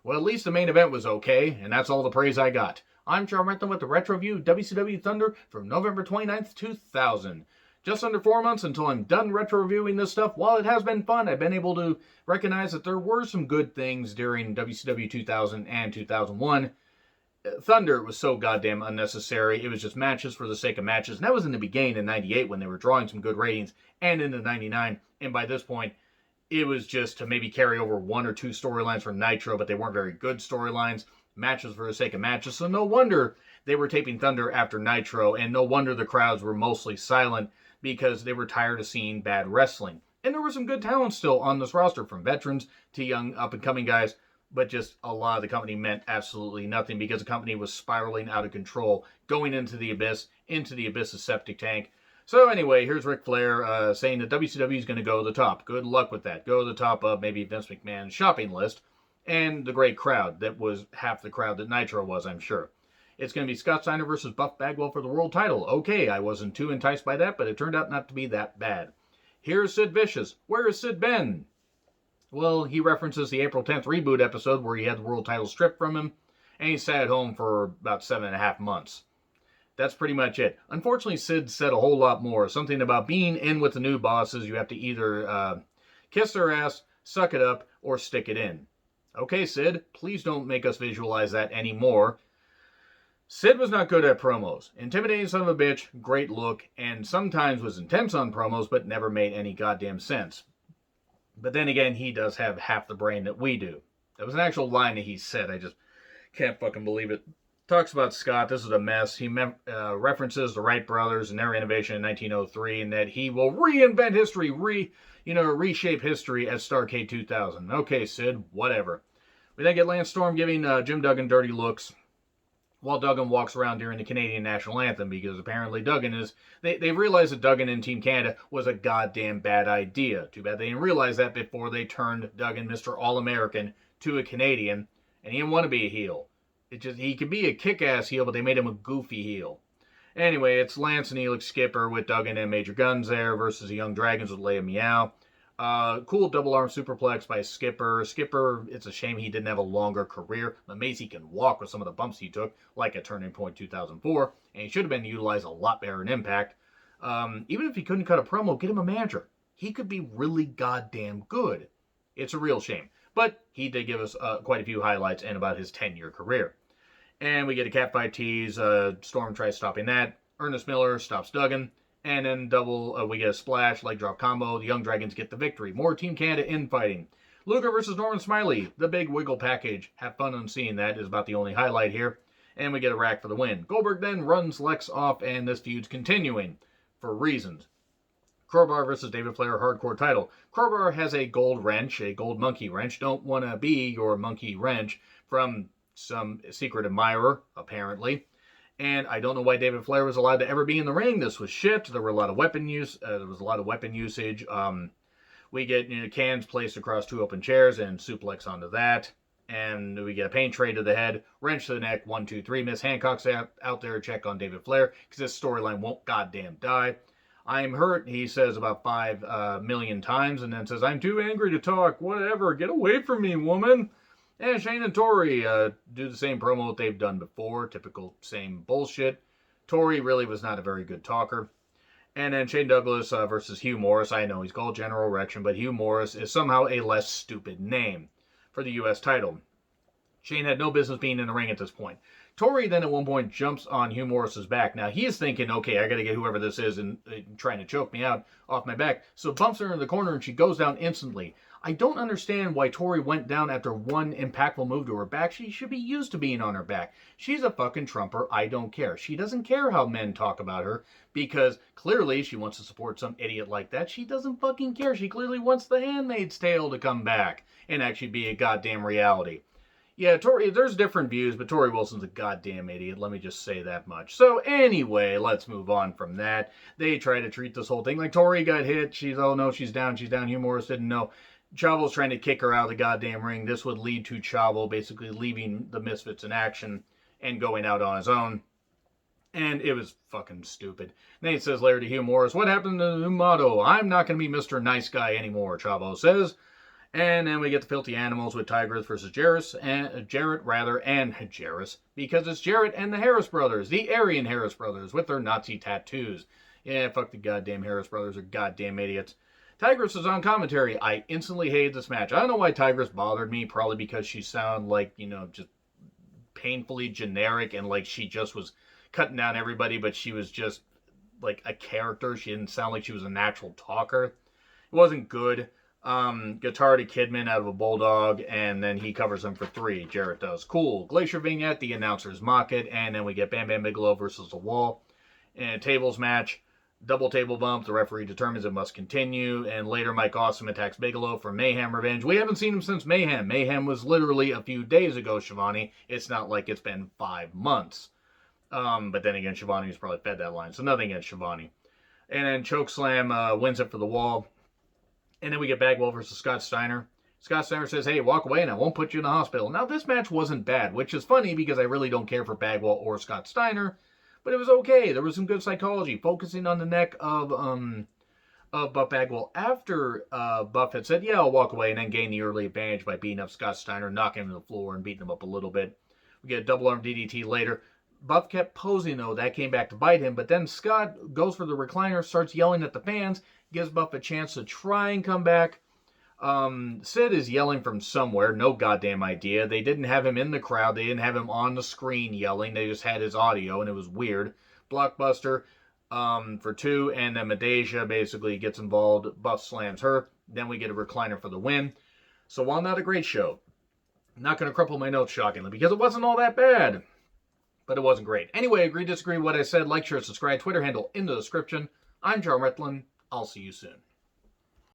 Well, at least the main event was okay, and that's all the praise I got. I'm John Rentham with the Retro Review WCW Thunder from November 29th, 2000. Just under 4 months until I'm done retro reviewing this stuff. While it has been fun, I've been able to recognize that there were some good things during WCW 2000 and 2001. Thunder was so goddamn unnecessary. It was just matches for the sake of matches. And that was in the beginning in 98 when they were drawing some good ratings, and into 99. And by this point, it was just to maybe carry over one or two storylines from Nitro, but they weren't very good storylines. Matches for the sake of matches. So no wonder they were taping Thunder after Nitro, and no wonder the crowds were mostly silent because they were tired of seeing bad wrestling. And there were some good talent still on this roster, from veterans to young up-and-coming guys, but just a lot of the company meant absolutely nothing because the company was spiraling out of control, going into the abyss's septic tank. So anyway, here's Ric Flair saying that WCW is going to go to the top. Good luck with that. Go to the top of maybe Vince McMahon's shopping list. And the great crowd that was half the crowd that Nitro was, I'm sure. It's going to be Scott Steiner versus Buff Bagwell for the world title. Okay, I wasn't too enticed by that, but it turned out not to be that bad. Here's Sid Vicious. Where has Sid been? Well, he references the April 10th reboot episode where he had the world title stripped from him, and he sat at home for about 7.5 months. That's pretty much it. Unfortunately, Sid said a whole lot more. Something about being in with the new bosses. You have to either kiss their ass, suck it up, or stick it in. Okay, Sid, please don't make us visualize that anymore. Sid was not good at promos. Intimidating son of a bitch, great look, and sometimes was intense on promos, but never made any goddamn sense. But then again, he does have half the brain that we do. That was an actual line that he said. I just can't fucking believe it. Talks about Scott. This is a mess. He references the Wright brothers and their innovation in 1903, and that he will reinvent history, reshape history at Starrcade 2000. Okay, Sid, whatever. We then get Lance Storm giving Jim Duggan dirty looks while Duggan walks around during the Canadian National Anthem, because apparently Duggan is... They realized that Duggan in Team Canada was a goddamn bad idea. Too bad they didn't realize that before they turned Duggan, Mr. All-American, to a Canadian, and he didn't want to be a heel. He could be a kick-ass heel, but they made him a goofy heel. Anyway, it's Lance and Elix Skipper with Duggan and Major Guns there versus the Young Dragons with Leia Meow. Cool double arm superplex by Skipper. Skipper, it's a shame he didn't have a longer career. Amazed he can walk with some of the bumps he took, like at Turning Point 2004, and he should have been utilized a lot better in Impact. Even if he couldn't cut a promo, get him a manager. He could be really goddamn good. It's a real shame. But he did give us quite a few highlights and about his 10-year career. And we get a catfight tease. Storm tries stopping that. Ernest Miller stops Duggan. And then we get a splash, leg drop combo. The Young Dragons get the victory. More Team Canada infighting. Luger versus Norman Smiley. The big wiggle package. Have fun on seeing that is about the only highlight here. And we get a rack for the win. Goldberg then runs Lex off, and this feud's continuing. For reasons. Crowbar versus David Flair hardcore title. Crowbar has a gold wrench, a gold monkey wrench. Don't want to be your monkey wrench from some secret admirer, apparently. And I don't know why David Flair was allowed to ever be in the ring. This was shit. There were a lot of weapon use. There was a lot of weapon usage. We get cans placed across two open chairs and suplex onto that. And we get a pain tray to the head, wrench to the neck, 1, 2, 3. Miss Hancock's out there to check on David Flair because this storyline won't goddamn die. I'm hurt, he says about 5 million times, and then says, I'm too angry to talk. Whatever, get away from me, woman. And Shane and Torrie do the same promo that they've done before. Typical same bullshit. Torrie really was not a very good talker. And then Shane Douglas versus Hugh Morris. I know he's called General Erection, but Hugh Morris is somehow a less stupid name for the U.S. title. Shane had no business being in the ring at this point. Torrie then at one point jumps on Hugh Morris's back. Now he is thinking, okay, I got to get whoever this is and trying to choke me out off my back. So bumps her in the corner and she goes down instantly. I don't understand why Torrie went down after one impactful move to her back. She should be used to being on her back. She's a fucking trumper. I don't care. She doesn't care how men talk about her because clearly she wants to support some idiot like that. She doesn't fucking care. She clearly wants The Handmaid's Tale to come back and actually be a goddamn reality. Yeah, Torrie, there's different views, but Torrie Wilson's a goddamn idiot. Let me just say that much. So anyway, let's move on from that. They try to treat this whole thing like Torrie got hit. Oh no, she's down. Hugh Morris didn't know. Chavo's trying to kick her out of the goddamn ring. This would lead to Chavo basically leaving the Misfits in action and going out on his own. And it was fucking stupid. Nate says later to Hugh Morris, what happened to the new motto? I'm not going to be Mr. Nice Guy anymore, Chavo says. And then we get the Filthy Animals with Tigress versus Jarrett, and Jarrett, because it's Jarrett and the Harris brothers, the Aryan Harris brothers, with their Nazi tattoos. Yeah, fuck the goddamn Harris brothers, they're goddamn idiots. Tigress is on commentary. I instantly hated this match. I don't know why Tigress bothered me, probably because she sounded like, just painfully generic, and like she just was cutting down everybody, but she was just like a character. She didn't sound like she was a natural talker. It wasn't good. Guitar to Kidman out of a bulldog, and then he covers him for 3. Jarrett does. Cool. Glacier vignette, the announcers mock it, and then we get Bam Bam Bigelow versus the Wall. And a tables match, double table bump, the referee determines it must continue, and later Mike Awesome attacks Bigelow for Mayhem Revenge. We haven't seen him since Mayhem. Mayhem was literally a few days ago, Shivani. It's not like it's been 5 months. But then again, Shivani was probably fed that line, so nothing against Shivani. And then Chokeslam wins it for the Wall. And then we get Bagwell versus Scott Steiner. Scott Steiner says, hey, walk away and I won't put you in the hospital. Now, this match wasn't bad, which is funny because I really don't care for Bagwell or Scott Steiner. But it was okay. There was some good psychology, focusing on the neck of Buff Bagwell after Buff had said, yeah, I'll walk away, and then gain the early advantage by beating up Scott Steiner, knocking him to the floor and beating him up a little bit. We get a double arm DDT later. Buff kept posing, though. That came back to bite him. But then Scott goes for the recliner, starts yelling at the fans, gives Buff a chance to try and come back. Sid is yelling from somewhere. No goddamn idea. They didn't have him in the crowd. They didn't have him on the screen yelling. They just had his audio, and it was weird. Blockbuster for 2, and then Medeja basically gets involved. Buff slams her. Then we get a recliner for the win. So while not a great show, I'm not going to crumple my notes shockingly, because it wasn't all that bad. But it wasn't great. Anyway, agree, disagree with what I said. Like, share, subscribe. Twitter handle in the description. I'm John Retlin. I'll see you soon.